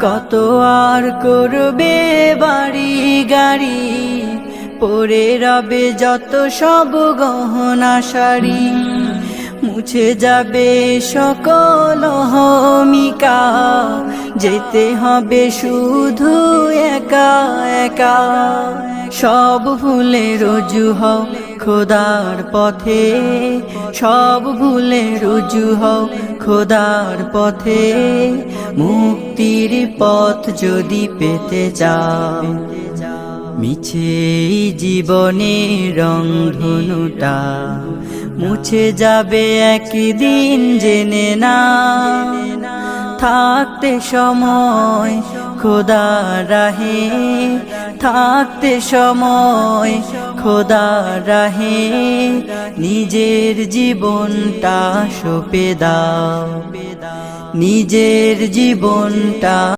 কত আর করবে বাড়ি গাড়ি, পরে রবে যত সব গহনা শাড়ি। মুছে যাবে সকল অহমিকা, যেতে হবে শুধু একা একা। সব ভুলে রুজু হও খোদার পথে, সব ভুলে রুজু হও খোদার পথে। মুক্তির পথ যদি পেতে চাও, মিছে জীবনের রংধনুটা মুছে যাবে একদিন জেনে না। থাকতে সময় খোদা রাহে, থাকতে সময় খোদা রাহে, নিজের জীবনটা সঁপে দাও, নিজের জীবনটা